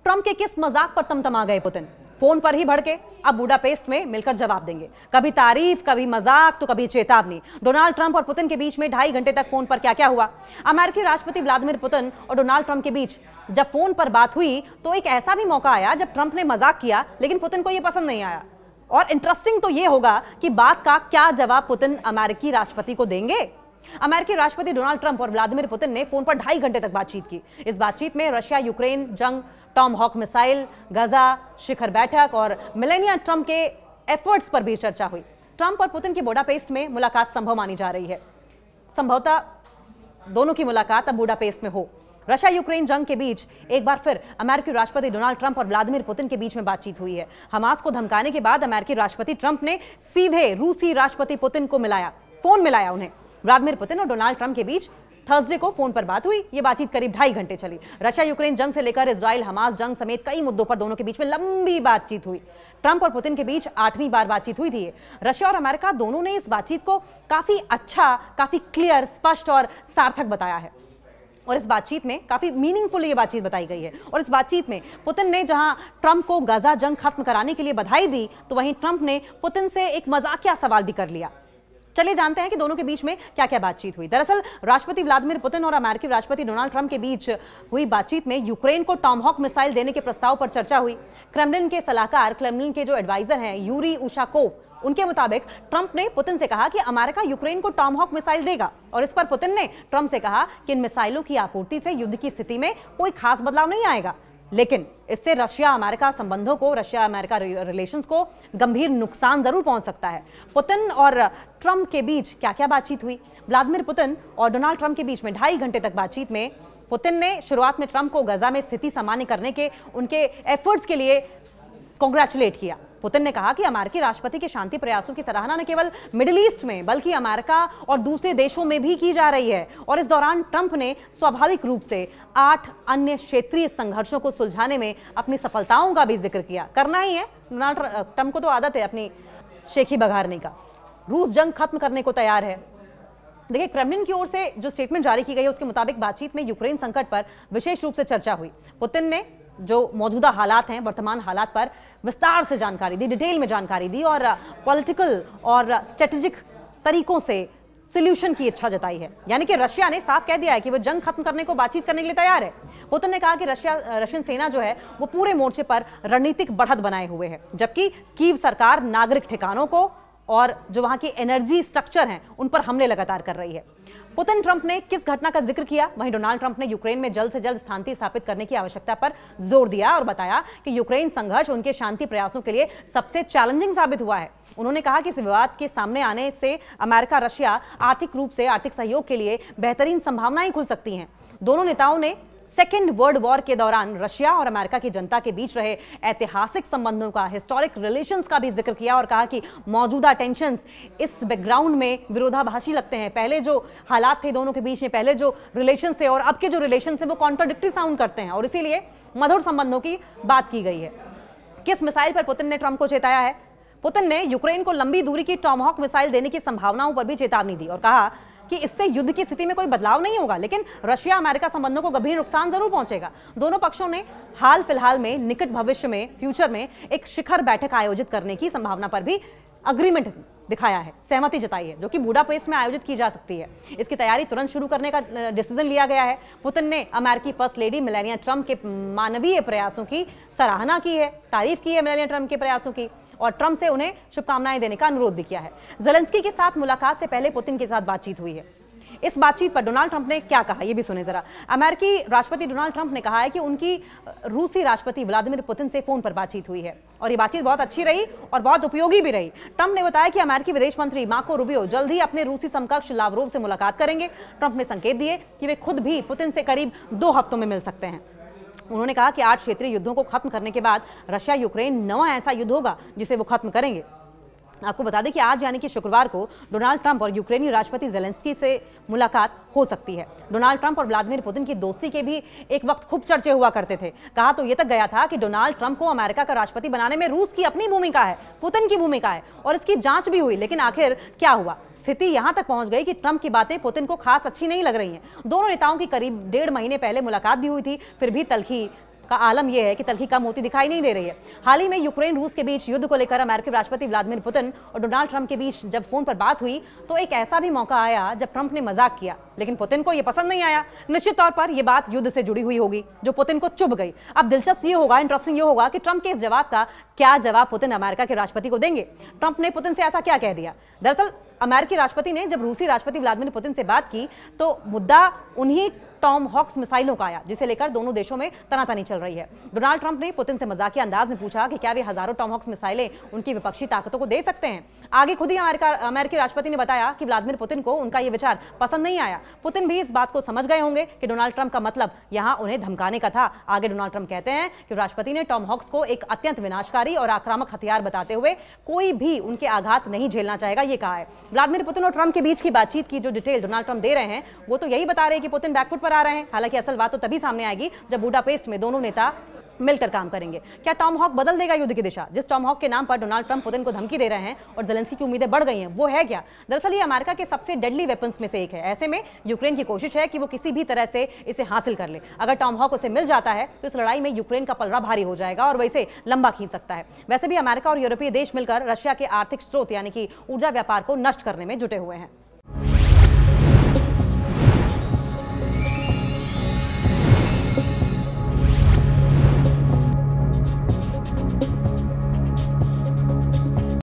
Trump के किस मजाक पर तमतमा गए पुतिन? फोन पर ही भड़के, अब बुडापेस्ट में मिलकर जवाब देंगे। कभी तारीफ, कभी मजाक, तो कभी चेतावनी। डोनाल्ड ट्रंप और पुतिन के बीच में 2.5 घंटे तक फोन पर क्या क्या हुआ? अमेरिकी राष्ट्रपति व्लादिमीर पुतिन और डोनाल्ड ट्रंप के बीच जब फोन पर बात हुई तो एक ऐसा भी मौका आया जब ट्रंप ने मजाक किया, लेकिन पुतिन को यह पसंद नहीं आया। और इंटरेस्टिंग तो यह होगा कि बात का क्या जवाब पुतिन अमेरिकी राष्ट्रपति को देंगे। अमेरिकी राष्ट्रपति डोनाल्ड ट्रंप और व्लादिमीर पुतिन ने फोन पर 2.5 घंटे तक बातचीत की। इस बातचीत में रशिया यूक्रेन जंग, टॉम हॉक मिसाइल, गाजा, शिखर बैठक और मेलानिया ट्रंप के एफर्ट्स पर भी चर्चा हुई। ट्रंप और पुतिन की बुडापेस्ट में मुलाकात संभव मानी जा रही है। संभवतः दोनों की मुलाकात अब बुडापेस्ट में हो। रशिया यूक्रेन जंग के बीच एक बार फिर अमेरिकी राष्ट्रपति डोनाल्ड ट्रंप और व्लादिमीर पुतिन के बीच में बातचीत हुई है। हमास को धमकाने के बाद अमेरिकी राष्ट्रपति ट्रंप ने सीधे रूसी राष्ट्रपति पुतिन को फोन मिलाया उन्हें। व्लादिमीर पुतिन और डोनाल्ड ट्रंप के बीच थर्सडे को फोन पर बात हुई। यह बातचीत करीब 2.5 घंटे चली। रशिया यूक्रेन जंग से लेकर इजराइल हमास जंग समेत कई मुद्दों पर दोनों के बीच में लंबी बातचीत हुई। ट्रंप और पुतिन के बीच 8वीं बार बातचीत हुई थी। रशिया और अमेरिका दोनों ने इस बातचीत को काफी अच्छा, काफी क्लियर, स्पष्ट और सार्थक बताया है। और इस बातचीत में काफी मीनिंगफुल ये बातचीत बताई गई है। और इस बातचीत में पुतिन ने जहां ट्रंप को गाजा जंग खत्म कराने के लिए बधाई दी, तो वहीं ट्रंप ने पुतिन से एक मजाकिया सवाल भी कर लिया। चलिए जानते हैं कि दोनों के बीच में क्या क्या बातचीत हुई। दरअसल राष्ट्रपति व्लादिमीर पुतिन और अमेरिकी राष्ट्रपति डोनाल्ड ट्रंप के बीच हुई बातचीत में यूक्रेन को टॉमहॉक मिसाइल देने के प्रस्ताव पर चर्चा हुई। क्रेमलिन के सलाहकार, क्रेमलिन के जो एडवाइजर हैं यूरी उशाकोव, उनके मुताबिक ट्रंप ने पुतिन से कहा कि अमेरिका यूक्रेन को टॉमहॉक मिसाइल देगा। और इस पर पुतिन ने ट्रंप से कहा कि इन मिसाइलों की आपूर्ति से युद्ध की स्थिति में कोई खास बदलाव नहीं आएगा, लेकिन इससे रशिया अमेरिका संबंधों को, रशिया अमेरिका रिलेशंस को गंभीर नुकसान जरूर पहुंच सकता है। पुतिन और ट्रंप के बीच क्या क्या बातचीत हुई? व्लादिमीर पुतिन और डोनाल्ड ट्रंप के बीच में 2.5 घंटे तक बातचीत में पुतिन ने शुरुआत में ट्रंप को गाजा में स्थिति सामान्य करने के उनके एफर्ट्स के लिए कांग्रेचुलेट किया। पुतिन ने कहा कि अमेरिकी राष्ट्रपति के शांति प्रयासों की सराहना न केवल मिडिल ईस्ट में बल्कि अमेरिका और दूसरे देशों में भी की जा रही है। और इस दौरान ट्रंप ने स्वाभाविक रूप से 8 अन्य क्षेत्रीय संघर्षों को सुलझाने में अपनी सफलताओं का भी जिक्र किया। करना ही है, डोनाल्ड ट्रंप को तो आदत है अपनी शेखी बघारने का। रूस जंग खत्म करने को तैयार है। देखिए, क्रेमलिन की ओर से जो स्टेटमेंट जारी की गई है उसके मुताबिक बातचीत में यूक्रेन संकट पर विशेष रूप से चर्चा हुई। पुतिन ने जो मौजूदा हालात हैं, वर्तमान हालात पर विस्तार से जानकारी दी, डिटेल में जानकारी दी और पॉलिटिकल और स्ट्रेटेजिक तरीकों से सॉल्यूशन की इच्छा जताई है। यानी कि रशिया ने साफ कह दिया है कि वो जंग खत्म करने को बातचीत करने के लिए तैयार है। पुतिन ने कहा कि रशियन सेना जो है वो पूरे मोर्चे पर रणनीतिक बढ़त बनाए हुए है, जबकि कीव सरकार नागरिक ठिकानों को और जो वहां की एनर्जी स्ट्रक्चर हैं उन पर हमले लगातार कर रही है। पुतिन ट्रंप ने किस घटना का जिक्र किया? वहीं डोनाल्ड ट्रंप ने यूक्रेन में जल्द से जल्द शांति स्थापित करने की आवश्यकता पर जोर दिया और बताया कि यूक्रेन संघर्ष उनके शांति प्रयासों के लिए सबसे चैलेंजिंग साबित हुआ है। उन्होंने कहा कि इस विवाद के सामने आने से अमेरिका रशिया आर्थिक रूप से आर्थिक सहयोग के लिए बेहतरीन संभावनाएं खुल सकती हैं। दोनों नेताओं ने सेकेंड वर्ल्ड वॉर के दौरान रशिया और अमेरिका की जनता के बीच रहे ऐतिहासिक संबंधों का, हिस्टोरिक रिलेशंस का भी जिक्र किया और कहा कि मौजूदा टेंशंस इस बैकग्राउंड में विरोधाभासी लगते हैं। पहले जो हालात थे दोनों के बीच में, पहले जो रिलेशंस थे और अब के जो रिलेशंस है वो कॉन्ट्राडिक्टरी साउंड करते हैं और इसीलिए मधुर संबंधों की बात की गई है। किस मिसाइल पर पुतिन ने ट्रंप को चेताया है? पुतिन ने यूक्रेन को लंबी दूरी की टॉमहॉक मिसाइल देने की संभावनाओं पर भी चेतावनी दी और कहा कि इससे युद्ध की स्थिति में कोई बदलाव नहीं होगा, लेकिन रशिया अमेरिका संबंधों को गंभीर नुकसान जरूर पहुंचेगा। दोनों पक्षों ने हाल फिलहाल में, निकट भविष्य में, फ्यूचर में एक शिखर बैठक आयोजित करने की संभावना पर भी अग्रीमेंट दिखाया है, सहमति जताई है, जो कि बुडापेस्ट में आयोजित की जा सकती है। इसकी तैयारी तुरंत शुरू करने का डिसीजन लिया गया है। पुतिन ने अमेरिकी फर्स्ट लेडी मेलानिया ट्रंप के मानवीय प्रयासों की सराहना की है, तारीफ की है मेलानिया ट्रंप के प्रयासों की, और ट्रंप से उन्हें शुभकामनाएं देने का अनुरोध भी किया है। ज़ेलेंस्की के साथ मुलाकात से पहले पुतिन के साथ बातचीत हुई है। इस बातचीत पर डोनाल्ड ट्रंप ने क्या कहा, यह भी सुने जरा। अमेरिकी राष्ट्रपति डोनाल्ड ट्रंप ने कहा है कि उनकी रूसी राष्ट्रपति व्लादिमीर पुतिन से फोन पर बातचीत हुई है और ये बातचीत बहुत अच्छी रही और बहुत उपयोगी भी रही। ट्रंप ने बताया कि अमेरिकी विदेश मंत्री मार्को रूबियो जल्द ही अपने रूसी समकक्ष लावरोव से मुलाकात करेंगे। ट्रंप ने संकेत दिए कि वे खुद भी पुतिन से करीब 2 हफ्तों में मिल सकते हैं। उन्होंने कहा कि 8 क्षेत्रीय युद्धों को खत्म करने के बाद रशिया यूक्रेन नया ऐसा युद्ध होगा जिसे वो खत्म करेंगे। आपको बता दें कि आज यानी कि शुक्रवार को डोनाल्ड ट्रंप और यूक्रेनी राष्ट्रपति ज़ेलेंस्की से मुलाकात हो सकती है। डोनाल्ड ट्रंप और व्लादिमीर पुतिन की दोस्ती के भी एक वक्त खूब चर्चे हुआ करते थे। कहा तो ये तक गया था कि डोनाल्ड ट्रंप को अमेरिका का राष्ट्रपति बनाने में रूस की अपनी भूमिका है, पुतिन की भूमिका है और इसकी जांच भी हुई। लेकिन आखिर क्या हुआ? स्थिति यहां तक पहुंच गई कि ट्रंप की बातें पुतिन को खास अच्छी नहीं लग रही हैं। दोनों नेताओं की करीब 1.5 महीने पहले मुलाकात भी हुई थी, फिर भी तल्खी का आलम यह है कि तलखी कम होती दिखाई नहीं दे रही है। हाल ही में यूक्रेन रूस के बीच युद्ध को लेकर अमेरिकी राष्ट्रपति व्लादिमीर पुतिन और डोनाल्ड ट्रंप के बीच जब फोन पर बात हुई तो एक ऐसा भी मौका आया जब ट्रंप ने मजाक किया, लेकिन पुतिन को यह पसंद नहीं आया। निश्चित तौर पर यह बात युद्ध से जुड़ी हुई होगी जो पुतिन को चुभ गई। अब दिलचस्प ये होगा, इंटरेस्टिंग ये होगा कि ट्रंप के इस जवाब का क्या जवाब पुतिन अमेरिका के राष्ट्रपति को देंगे। ट्रंप ने पुतिन से ऐसा क्या कह दिया? दरअसल अमेरिकी राष्ट्रपति ने जब रूसी राष्ट्रपति व्लादिमीर पुतिन से बात की तो मुद्दा उन्हीं टॉम हॉक्स मिसाइलों का आया जिसे लेकर दोनों देशों में तनातनी चल रही है। डोनाल्ड ट्रंप ने पुतिन से मजाकिया अंदाज में पूछा कि क्या वे हजारों टॉम हॉक्स मिसाइलें उनकी विपक्षी ताकतों को दे सकते हैं। आगे खुद ही अमेरिकी राष्ट्रपति ने बताया कि व्लादिमीर पुतिन को उनका यह विचार पसंद नहीं आया। पुतिन भी इस बात को समझ गए होंगे कि डोनाल्ड ट्रंप का मतलब यहां उन्हें धमकाने का था। आगे डोनाल्ड ट्रंप कहते हैं कि राष्ट्रपति ने टॉम हॉक्स को एक अत्यंत विनाशकारी और आक्रामक हथियार बताते हुए कोई भी उनके आघात नहीं झेलना चाहेगा, ये कहा है। व्लादिमीर पुतिन और ट्रंप के बीच की बातचीत की जो डिटेल डोनाल्ड ट्रंप दे रहे हैं वो तो यही बता रहे हैं कि पुतिन बैकफुट पर आ रहे हैं। हालांकि असल बात तो तभी सामने आएगी जब बुडापेस्ट में दोनों नेता मिलकर काम करेंगे। क्या टॉम हॉक बदल देगा युद्ध की दिशा? जिस टॉम हॉक के नाम पर डोनाल्ड ट्रंप पुतिन को धमकी दे रहे हैं और ज़ेलेंस्की की उम्मीदें बढ़ गई हैं, वो है क्या? दरअसल ये अमेरिका के सबसे डेडली वेपन्स में से एक है। ऐसे में यूक्रेन की कोशिश है कि वो किसी भी तरह से इसे हासिल कर ले। अगर टॉम हॉक उसे मिल जाता है तो इस लड़ाई में यूक्रेन का पलड़ा भारी हो जाएगा और वह इसे लंबा खींच सकता है। वैसे भी अमेरिका और यूरोपीय देश मिलकर रशिया के आर्थिक स्रोत यानी कि ऊर्जा व्यापार को नष्ट करने में जुटे हुए हैं।